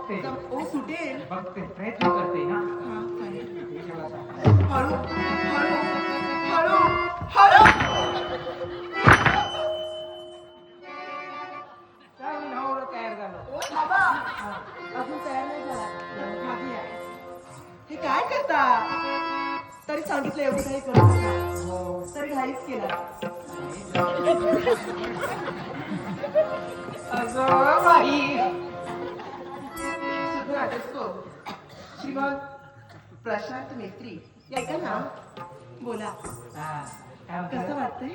बघते ओ सुटेल. बघते प्रयत्न करते ना. हा, चालेल. हळू हळू हळू हळू. चल, नवरा तयार झालो. ओ बाबा, अजून तयार नाही झाला. मागे या. हे काय करता? तरी सांगितलं एवढं काही करू नका. हो. तरी घाईच केला. अगं बाई. शुभ राजस्व श्रीमान प्रशांत मेत्री. ऐका ना, बोला. हा, काय म्हणतो? कसं वाटतंय?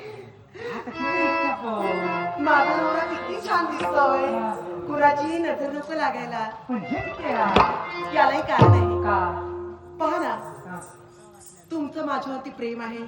आता किती इच्छा पण. माझा नवरा किती छान दिसतोय. कुणाची नजर नको लागायला. पण हे केला यालाही कारण आहे. का? पहा ना, हा. तुमचं माझ्यावरती प्रेम आहे.